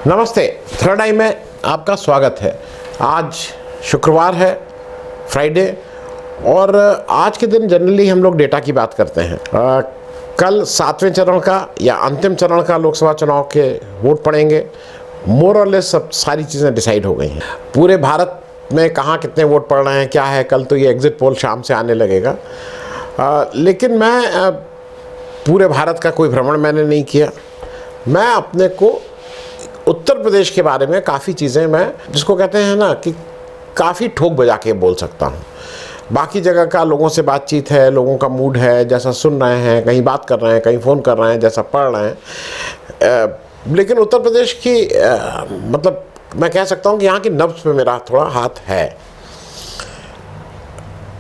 नमस्ते, थर्ड आई में आपका स्वागत है। आज शुक्रवार है, फ्राइडे, और आज के दिन जनरली हम लोग डेटा की बात करते हैं। कल 7वें चरण का या अंतिम चरण का लोकसभा चुनाव के वोट पड़ेंगे। मोर और लेस सब सारी चीज़ें डिसाइड हो गई हैं। पूरे भारत में कहाँ कितने वोट पड़ रहे हैं, क्या है, कल तो ये एग्ज़िट पोल शाम से आने लगेगा। लेकिन मैं पूरे भारत का कोई भ्रमण मैंने नहीं किया। मैं अपने को उत्तर प्रदेश के बारे में काफ़ी चीज़ें मैं जिसको कहते हैं ना कि काफ़ी ठोक बजा के बोल सकता हूँ। बाकी जगह का लोगों से बातचीत है, लोगों का मूड है, जैसा सुन रहे हैं, कहीं बात कर रहे हैं, कहीं फ़ोन कर रहे हैं, जैसा पढ़ रहे हैं। लेकिन उत्तर प्रदेश की मतलब मैं कह सकता हूँ कि यहाँ की नब्ज़ पे मेरा थोड़ा हाथ है।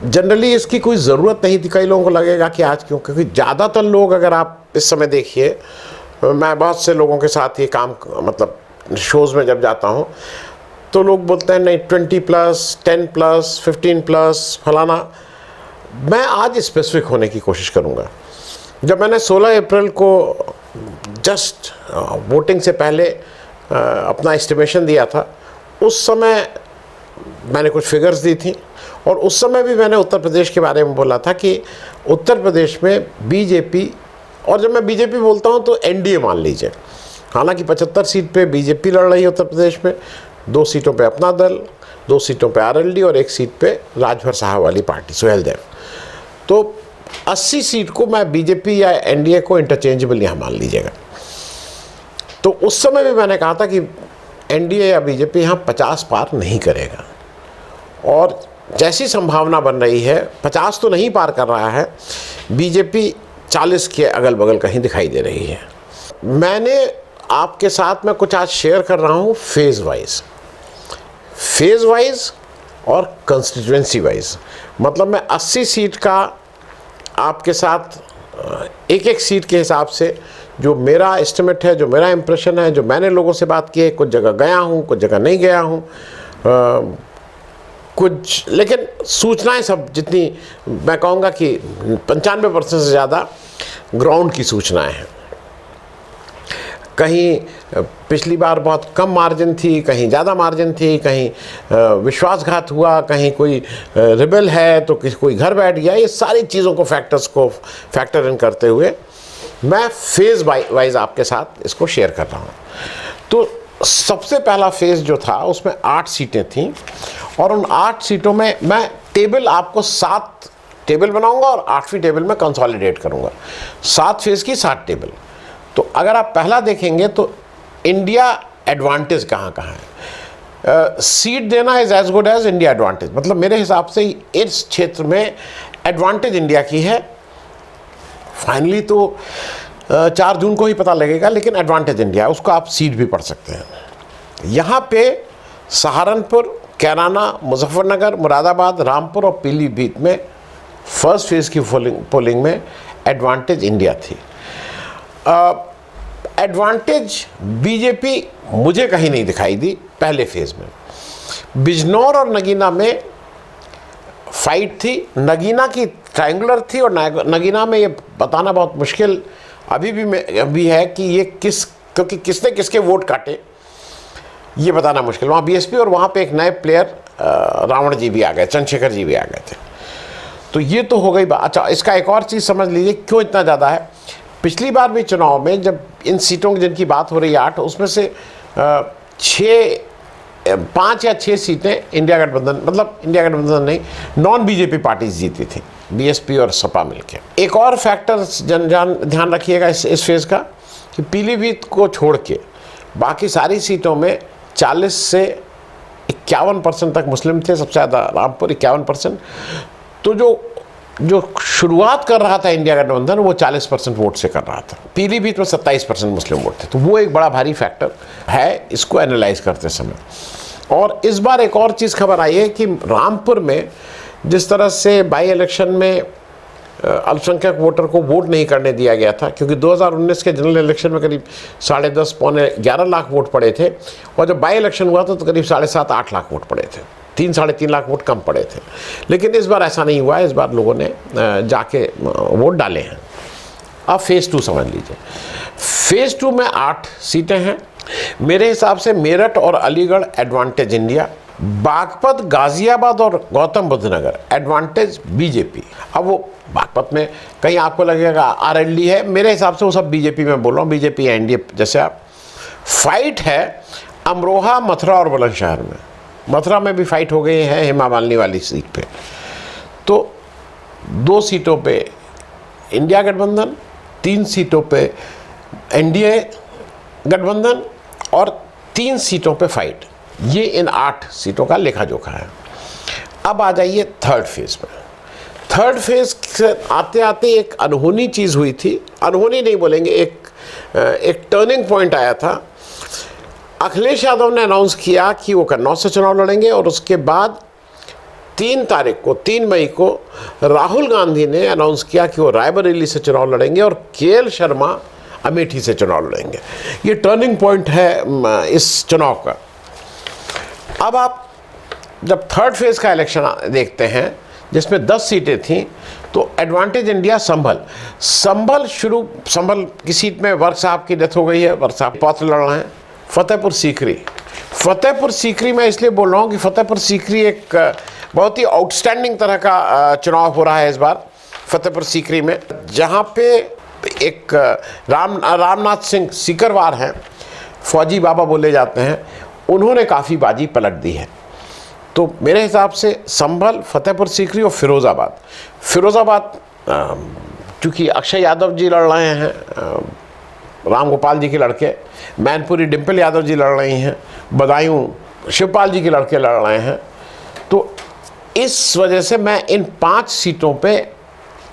जनरली इसकी कोई ज़रूरत नहीं थी। कई लोगों को लगेगा कि आज क्यों, क्योंकि ज़्यादातर लोग, अगर आप इस समय देखिए, मैं बहुत से लोगों के साथ ये काम मतलब शोज़ में जब जाता हूँ तो लोग बोलते हैं नहीं 20+, 10+, 15+, फलाना। मैं आज स्पेसिफिक होने की कोशिश करूँगा। जब मैंने 16 अप्रैल को जस्ट वोटिंग से पहले अपना एस्टिमेशन दिया था, उस समय मैंने कुछ फिगर्स दी थी, और उस समय भी मैंने उत्तर प्रदेश के बारे में बोला था कि उत्तर प्रदेश में बीजेपी, और जब मैं बीजेपी बोलता हूँ तो एनडीए मान लीजिए। हालांकि 75 सीट पे बीजेपी लड़ रही है उत्तर प्रदेश में, 2 सीटों पे अपना दल, 2 सीटों पे आरएलडी और 1 सीट पे राजभर साहब वाली पार्टी सुहेलदेव। तो 80 सीट को मैं बीजेपी या एनडीए को इंटरचेंजेबल यहाँ मान लीजिएगा। तो उस समय भी मैंने कहा था कि एनडीए या बीजेपी यहाँ 50 पार नहीं करेगा, और जैसी संभावना बन रही है 50 तो नहीं पार कर रहा है, बीजेपी 40 के अगल बगल कहीं दिखाई दे रही है। मैंने आपके साथ में कुछ आज शेयर कर रहा हूँ फेज़ वाइज और कंस्टिट्यूएंसी वाइज। मतलब मैं 80 सीट का आपके साथ एक एक सीट के हिसाब से जो मेरा एस्टिमेट है, जो मेरा इम्प्रेशन है, जो मैंने लोगों से बात की है, कुछ जगह गया हूँ, कुछ जगह नहीं गया हूँ, कुछ, लेकिन सूचनाएं सब जितनी मैं कहूँगा कि 95% से ज़्यादा ग्राउंड की सूचनाएं हैं। कहीं पिछली बार बहुत कम मार्जिन थी, कहीं ज़्यादा मार्जिन थी, कहीं विश्वासघात हुआ, कहीं कोई रिबेल है तो कोई घर बैठ गया। ये सारी चीज़ों को फैक्टर इन करते हुए मैं फेज़ वाइज आपके साथ इसको शेयर कर रहा हूँ। तो सबसे पहला फेज़ जो था उसमें 8 सीटें थीं, और उन 8 सीटों में मैं टेबल आपको 7 टेबल बनाऊंगा और 8वीं टेबल में कंसोलिडेट करूंगा। 7 फेज़ की 7 टेबल। तो अगर आप पहला देखेंगे तो इंडिया एडवांटेज कहाँ है। सीट देना is as good as India advantage. मतलब मेरे हिसाब से इस क्षेत्र में एडवांटेज इंडिया की है। फाइनली तो 4 जून को ही पता लगेगा, लेकिन एडवांटेज इंडिया, उसको आप सीट भी पढ़ सकते हैं। यहाँ पे सहारनपुर, कैराना, मुजफ्फरनगर, मुरादाबाद, रामपुर और पीलीभीत में फर्स्ट फेज़ की पोलिंग में एडवांटेज इंडिया थी। एडवांटेज बीजेपी मुझे कहीं नहीं दिखाई दी पहले फेज़ में। बिजनौर और नगीना में फाइट थी। नगीना की ट्रायंगुलर थी, और नगीना में ये बताना बहुत मुश्किल अभी है कि ये क्योंकि किसने किसके वोट काटे ये बताना मुश्किल। वहाँ बीएसपी, और वहाँ पे एक नए प्लेयर रावण जी भी आ गए, चंद्रशेखर जी भी आ गए थे। तो ये तो हो गई बात। अच्छा, इसका एक और चीज़ समझ लीजिए क्यों इतना ज़्यादा है। पिछली बार भी चुनाव में जब इन सीटों की जिनकी बात हो रही है 8, उसमें से 5 या 6 सीटें इंडिया गठबंधन, मतलब इंडिया गठबंधन नहीं, नॉन बीजेपी पार्टीज जीती थी, बीएसपी और सपा मिलके। एक और फैक्टर ध्यान रखिएगा इस फेज़ का कि पीलीभीत को छोड़ के बाकी सारी सीटों में 40 से 51% तक मुस्लिम थे, सबसे ज़्यादा रामपुर 51%। तो जो शुरुआत कर रहा था इंडिया गठबंधन, वो 40% वोट से कर रहा था। पीलीभीत में 27% मुस्लिम वोट थे। तो वो एक बड़ा भारी फैक्टर है इसको एनालाइज करते समय। और इस बार एक और चीज़ खबर आई है कि रामपुर में जिस तरह से बाई इलेक्शन में अल्पसंख्यक वोटर को वोट नहीं करने दिया गया था, क्योंकि 2019 के जनरल इलेक्शन में करीब 10.5 पौने 11 लाख वोट पड़े थे, और जब बाई इलेक्शन हुआ तो करीब 7.5-8 लाख वोट पड़े थे। 3-3.5 लाख वोट कम पड़े थे। लेकिन इस बार ऐसा नहीं हुआ है। इस बार लोगों ने जाके वोट डाले हैं। अब फेज़ 2 समझ लीजिए। फेज़ 2 में 8 सीटें हैं, मेरे हिसाब से मेरठ और अलीगढ़ एडवांटेज इंडिया, बागपत, गाजियाबाद और गौतम बुद्ध नगर एडवांटेज बीजेपी। अब वो बागपत में कहीं आपको लगेगा आरएलडी है, मेरे हिसाब से वो सब बीजेपी में बोल रहा हूँ, बीजेपी एनडीए जैसे। आप फाइट है अमरोहा, मथुरा और बुलंदशहर में। मथुरा में भी फाइट हो गई है हेमा मालिनी वाली सीट पे। तो 2 सीटों पे इंडिया गठबंधन, 3 सीटों पे एनडीए गठबंधन और 3 सीटों पे फाइट। ये इन 8 सीटों का लेखा जोखा है। अब आ जाइए थर्ड फेज में। थर्ड फेज से आते आते एक अनहोनी चीज़ हुई थी, अनहोनी नहीं बोलेंगे, एक टर्निंग पॉइंट आया था। अखिलेश यादव ने अनाउंस किया कि वो कन्नौज से चुनाव लड़ेंगे और उसके बाद 3 मई को राहुल गांधी ने अनाउंस किया कि वो रायबरेली से चुनाव लड़ेंगे और केएल शर्मा अमेठी से चुनाव लड़ेंगे। ये टर्निंग पॉइंट है इस चुनाव का। अब आप जब थर्ड फेज का इलेक्शन देखते हैं जिसमें 10 सीटें थीं, तो एडवांटेज इंडिया संभल की सीट में वर्क साहब की डेथ हो गई है, वर्क साहब पौत्र लड़ रहे हैं। फतेहपुर सीकरी में इसलिए बोल रहा हूँ कि फतेहपुर सीकरी एक बहुत ही आउटस्टैंडिंग तरह का चुनाव हो रहा है इस बार फतेहपुर सीकरी में, जहाँ पे एक रामनाथ सिंह सीकरवार हैं, फौजी बाबा बोले जाते हैं, उन्होंने काफ़ी बाजी पलट दी है। तो मेरे हिसाब से संभल, फतेहपुर सीकरी और फिरोज़ाबाद चूँकि अक्षय यादव जी लड़ रहे हैं, राम गोपाल जी के लड़के, मैनपुरी डिम्पल यादव जी लड़ रही हैं, बदायूं शिवपाल जी के लड़के लड़ रहे हैं। तो इस वजह से मैं इन 5 सीटों पे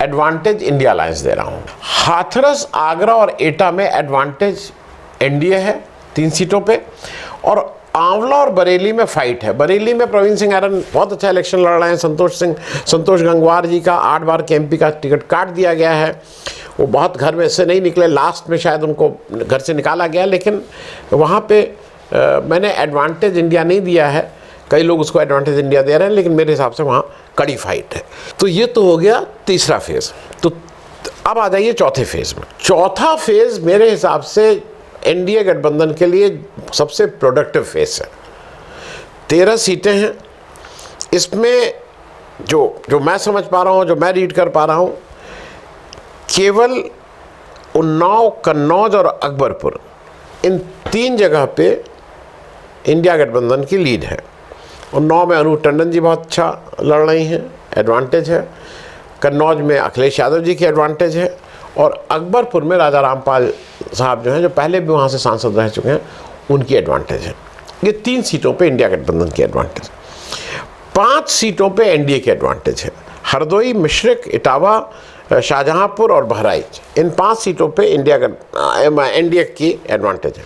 एडवांटेज इंडिया अलायंस दे रहा हूँ। हाथरस, आगरा और एटा में एडवांटेज एनडीए है 3 सीटों पे, और आंवला और बरेली में फाइट है। बरेली में प्रवीण सिंह आर्यन बहुत अच्छा इलेक्शन लड़ रहे हैं। संतोष गंगवार जी का 8 बार के एमपी का टिकट काट दिया गया है। वो बहुत घर में से नहीं निकले, लास्ट में शायद उनको घर से निकाला गया, लेकिन वहाँ पे मैंने एडवांटेज इंडिया नहीं दिया है। कई लोग उसको एडवांटेज इंडिया दे रहे हैं, लेकिन मेरे हिसाब से वहाँ कड़ी फाइट है। तो ये तो हो गया तीसरा फेज़। तो अब आ जाइए चौथे फेज़ में। चौथा फेज़ मेरे हिसाब से एनडीए गठबंधन के लिए सबसे प्रोडक्टिव फेज़ है। 13 सीटें हैं इसमें। जो मैं समझ पा रहा हूँ, जो मैं रीड कर पा रहा हूँ, केवल उन्नाव, कन्नौज और अकबरपुर, इन 3 जगह पे इंडिया गठबंधन की लीड है। उन्नाव में अनूप टंडन जी बहुत अच्छा लड़ रही हैं, एडवांटेज है। कन्नौज में अखिलेश यादव जी की एडवांटेज है, और अकबरपुर में राजा रामपाल साहब जो हैं, जो पहले भी वहाँ से सांसद रह चुके हैं, उनकी एडवांटेज है। ये 3 सीटों पे इंडिया गठबंधन की एडवांटेज। 5 सीटों पे एनडीए की एडवांटेज है। हरदोई, मिश्रिक, इटावा, शाहजहांपुर और बहराइच, इन 5 सीटों पे एनडीए की एडवांटेज है।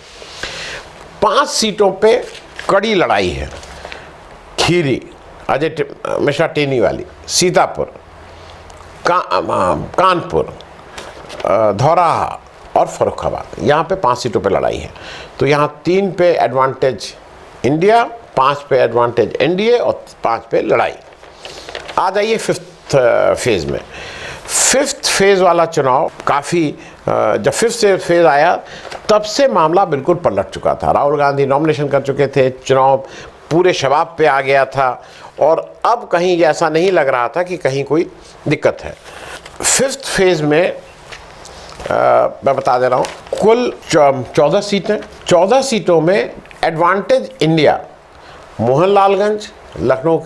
5 सीटों पे कड़ी लड़ाई है। खीरी, अजय मिश्रा टेनी वाली, सीतापुर, कानपुर, धौराहा और फर्रुखाबाद, यहाँ पे 5 सीटों पे लड़ाई है। तो यहाँ 3 पे एडवांटेज इंडिया, 5 पे एडवांटेज एनडीए और 5 पे लड़ाई। आ जाइए 5th फेज़ में। 5th फेज़ वाला चुनाव काफ़ी, जब 5th फेज़ आया तब से मामला बिल्कुल पलट चुका था। राहुल गांधी नॉमिनेशन कर चुके थे, चुनाव पूरे शबाब पे आ गया था, और अब कहीं ऐसा नहीं लग रहा था कि कहीं कोई दिक्कत है। 5th फेज़ में मैं बता दे रहा हूँ, कुल 14 सीटें। 14 सीटों में एडवांटेज इंडिया, मोहनलालगंज, लखनऊ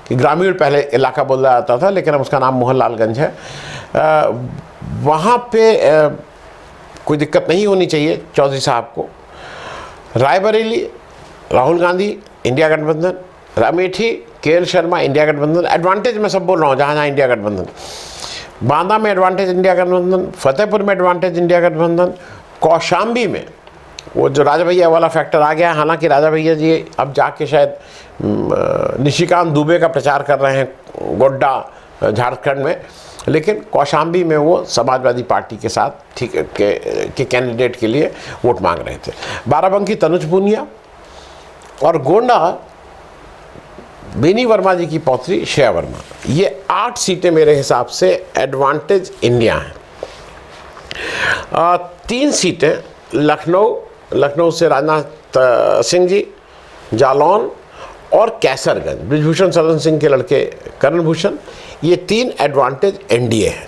की ग्रामीण पहले इलाका बोला जाता था, लेकिन अब उसका नाम मोहनलालगंज है। वहाँ पे कोई दिक्कत नहीं होनी चाहिए चौधरी साहब को। रायबरेली, राहुल गांधी, इंडिया गठबंधन। अमेठी, केएल शर्मा, इंडिया गठबंधन। एडवांटेज मैं सब बोल रहा हूँ, जहाँ जहाँ इंडिया गठबंधन। बांदा में एडवांटेज इंडिया गठबंधन। फतेहपुर में एडवांटेज इंडिया गठबंधन। कौशाम्बी में वो जो राजा भैया वाला फैक्टर आ गया, हालांकि राजा भैया जी अब जाके शायद निशिकांत दुबे का प्रचार कर रहे हैं गोड्डा झारखंड में, लेकिन कौशाम्बी में वो समाजवादी पार्टी के साथ के कैंडिडेट के लिए वोट मांग रहे थे। बाराबंकी तनुज पूनिया, और गोंडा बेनी वर्मा जी की पौत्री श्रेया वर्मा। ये 8 सीटें मेरे हिसाब से एडवांटेज इंडिया हैं। 3 सीटें लखनऊ से राजनाथ सिंह जी, जालौन और कैसरगंज बृजभूषण शरण सिंह के लड़के करण भूषण, ये 3 एडवांटेज एनडीए है।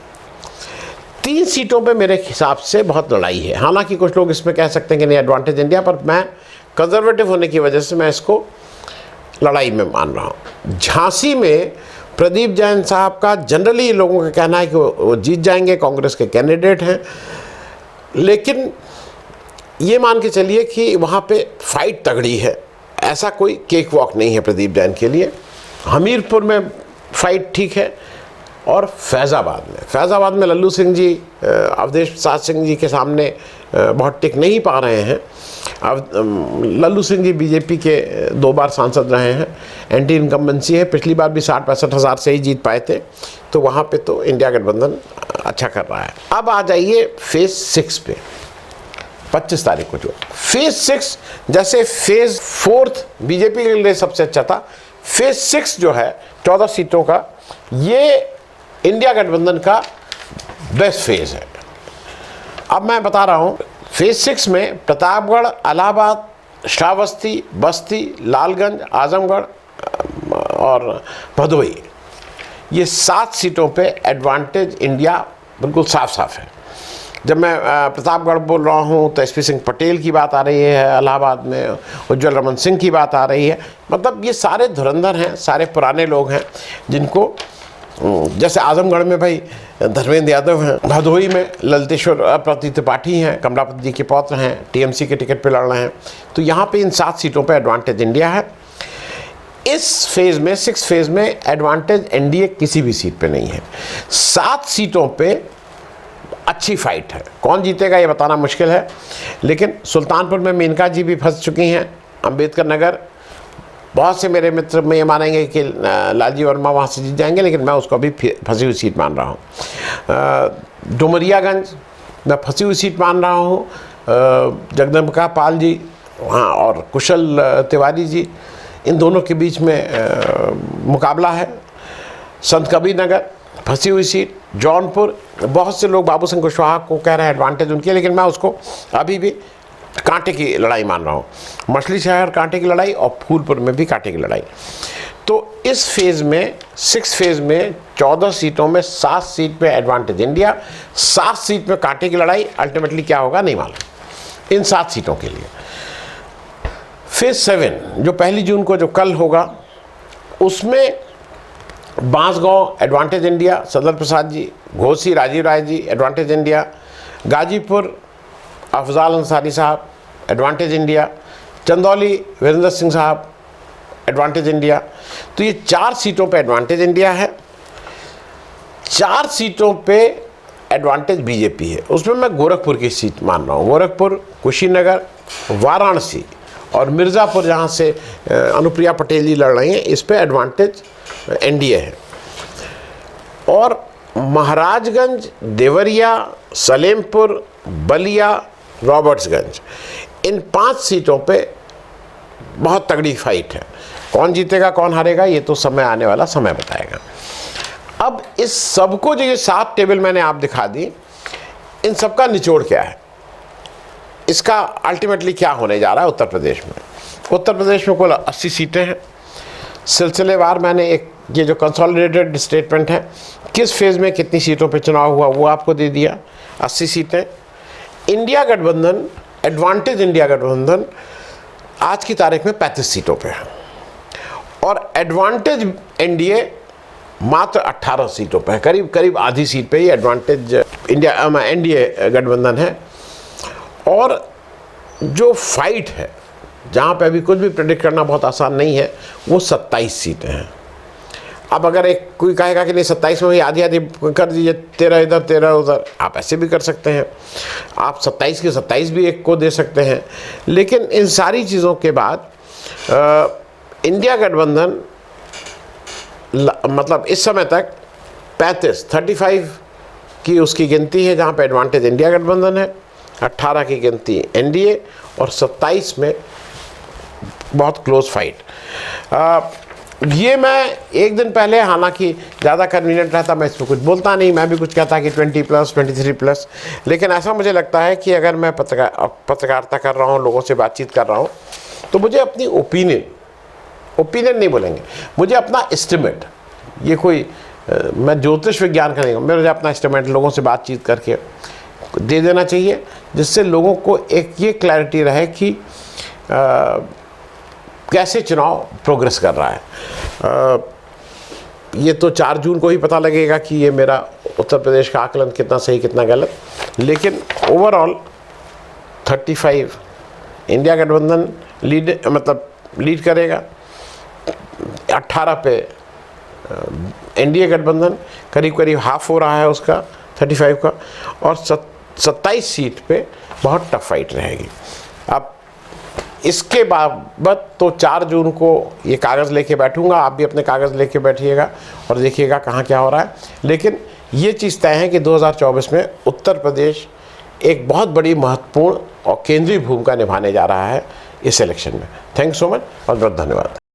3 सीटों पे मेरे हिसाब से बहुत लड़ाई है। हालांकि कुछ लोग इसमें कह सकते हैं कि नहीं एडवांटेज इंडिया, पर मैं कंजर्वेटिव होने की वजह से मैं इसको लड़ाई में मान रहा हूँ। झांसी में प्रदीप जैन साहब का जनरली लोगों का कहना है कि वो जीत जाएंगे, कांग्रेस के कैंडिडेट हैं, लेकिन ये मान के चलिए कि वहाँ पे फाइट तगड़ी है, ऐसा कोई केक वॉक नहीं है प्रदीप जैन के लिए। हमीरपुर में फाइट ठीक है, और फैज़ाबाद में लल्लू सिंह जी अवधेश प्रसाद सिंह जी के सामने बहुत टिक नहीं पा रहे हैं। अब लल्लू सिंह जी बीजेपी के 2 बार सांसद रहे हैं, एंटी इनकम्बेंसी है, पिछली बार भी 60-65 हज़ार से ही जीत पाए थे, तो वहाँ पे तो इंडिया गठबंधन अच्छा कर रहा है। अब आ जाइए फेज़ 6 पे, 25 तारीख को जो फेज़ 6, जैसे फेज़ 4 बीजेपी के लिए सबसे अच्छा था, फेज़ 6 जो है 14 सीटों का, ये इंडिया गठबंधन का बेस्ट फेज़ है। अब मैं बता रहा हूँ, फेज़ 6 में प्रतापगढ़, इलाहाबाद, श्रावस्ती, बस्ती, लालगंज, आजमगढ़ और भदोही, ये 7 सीटों पे एडवांटेज इंडिया बिल्कुल साफ साफ है। जब मैं प्रतापगढ़ बोल रहा हूँ तो एसपी सिंह पटेल की बात आ रही है, इलाहाबाद में उज्जवल रमन सिंह की बात आ रही है, मतलब ये सारे धुरंधर हैं, सारे पुराने लोग हैं जिनको, जैसे आजमगढ़ में भाई धर्मेंद्र यादव हैं, भदोही में ललितेश्वर प्रति त्रिपाठी हैं, कमलापति जी के पौत्र हैं, टीएमसी के टिकट पे लड़ रहे हैं, तो यहाँ पे इन 7 सीटों पे एडवांटेज इंडिया है। इस फेज़ में 6 फेज़ में एडवांटेज एनडीए किसी भी सीट पे नहीं है। 7 सीटों पे अच्छी फाइट है, कौन जीतेगा ये बताना मुश्किल है, लेकिन सुल्तानपुर में मेनका जी भी फंस चुकी हैं, अंबेडकर नगर, बहुत से मेरे मित्र में ये मानेंगे कि लालजी वर्मा वहाँ से जीत जाएंगे, लेकिन मैं उसको अभी फंसी हुई सीट मान रहा हूँ। डुमरियागंज मैं फंसी हुई सीट मान रहा हूँ, जगदम्बिका पाल जी वहाँ और कुशल तिवारी जी, इन दोनों के बीच में मुकाबला है। संत कबीर नगर फंसी हुई सीट, जौनपुर बहुत से लोग बाबू सिंह कुशवाहा को कह रहे हैं एडवांटेज उनकी, लेकिन मैं उसको अभी भी कांटे की लड़ाई मान रहा हूँ। मछली शहर कांटे की लड़ाई और फूलपुर में भी कांटे की लड़ाई। तो इस फेज़ में 6 फेज़ में 14 सीटों में 7 सीट पे एडवांटेज इंडिया, 7 सीट में कांटे की लड़ाई। अल्टीमेटली क्या होगा नहीं मालूम इन 7 सीटों के लिए। फेज़ 7 जो 1 जून को जो कल होगा, उसमें बांसगांव एडवांटेज इंडिया, सदर प्रसाद जी, घोसी राजीव राय जी एडवांटेज इंडिया, गाजीपुर अफजाल अंसारी साहब एडवांटेज इंडिया, चंदौली वीरेंद्र सिंह साहब एडवांटेज इंडिया। तो ये 4 सीटों पे एडवांटेज इंडिया है। 4 सीटों पे एडवांटेज बीजेपी है। उसमें मैं गोरखपुर की सीट मान रहा हूँ, गोरखपुर, कुशीनगर, वाराणसी और मिर्ज़ापुर, जहाँ से अनुप्रिया पटेल जी लड़ रही हैं, इस पे एडवांटेज एनडीए है। और महाराजगंज, देवरिया, सलेमपुर, बलिया, रॉबर्ट्सगंज, इन 5 सीटों पे बहुत तगड़ी फाइट है। कौन जीतेगा कौन हारेगा ये तो समय आने वाला समय बताएगा। अब इस सबको जो ये 7 टेबल मैंने आप दिखा दी, इन सबका निचोड़ क्या है, इसका अल्टीमेटली क्या होने जा रहा है उत्तर प्रदेश में। उत्तर प्रदेश में कुल 80 सीटें हैं। सिलसिलेवार मैंने एक ये जो कंसोलिडेटेड स्टेटमेंट है, किस फेज़ में कितनी सीटों पे चुनाव हुआ वो आपको दे दिया। 80 सीटें। इंडिया गठबंधन, एडवांटेज इंडिया गठबंधन आज की तारीख में 35 सीटों पे है, और एडवांटेज एनडीए मात्र 18 सीटों पे है। करीब करीब आधी सीट पे ही एडवांटेज इंडिया एनडीए गठबंधन है। और जो फाइट है, जहाँ पे अभी कुछ भी प्रेडिक्ट करना बहुत आसान नहीं है, वो 27 सीटें हैं। अब अगर एक कोई कहेगा कि नहीं 27 में ही आधी आधी कर दीजिए, 13 इधर 13 उधर, आप ऐसे भी कर सकते हैं। आप 27 के 27 भी एक को दे सकते हैं। लेकिन इन सारी चीज़ों के बाद इंडिया गठबंधन मतलब इस समय तक 35 की उसकी गिनती है जहाँ पे एडवांटेज इंडिया गठबंधन है, 18 की गिनती एनडीए और 27 में बहुत क्लोज फाइट। ये मैं एक दिन पहले, हालांकि ज़्यादा कन्वीनियंट रहता मैं इसमें कुछ बोलता नहीं, मैं भी कुछ कहता कि 20+, 23+, लेकिन ऐसा मुझे लगता है कि अगर मैं पत्रकारिता कर रहा हूँ, लोगों से बातचीत कर रहा हूँ, तो मुझे अपनी ओपिनियन नहीं बोलेंगे, मुझे अपना एस्टिमेट, ये कोई मैं ज्योतिष विज्ञान का नहीं हूँ, मुझे अपना एस्टिमेट लोगों से बातचीत करके दे देना चाहिए, जिससे लोगों को एक ये क्लैरिटी रहे कि कैसे चुनाव प्रोग्रेस कर रहा है। ये तो 4 जून को ही पता लगेगा कि ये मेरा उत्तर प्रदेश का आकलन कितना सही कितना गलत, लेकिन ओवरऑल 35 इंडिया गठबंधन लीड करेगा, 18 पे एनडीए गठबंधन, करीब हाफ हो रहा है उसका 35 का, और 27 सीट पे बहुत टफ फाइट रहेगी। अब इसके बाबत तो 4 जून को ये कागज़ लेके बैठूंगा, आप भी अपने कागज़ लेके बैठिएगा और देखिएगा कहाँ क्या हो रहा है। लेकिन ये चीज़ तय है कि 2024 में उत्तर प्रदेश एक बहुत बड़ी महत्वपूर्ण और केंद्रीय भूमिका निभाने जा रहा है इस इलेक्शन में। थैंक यू सो मच और बहुत धन्यवाद।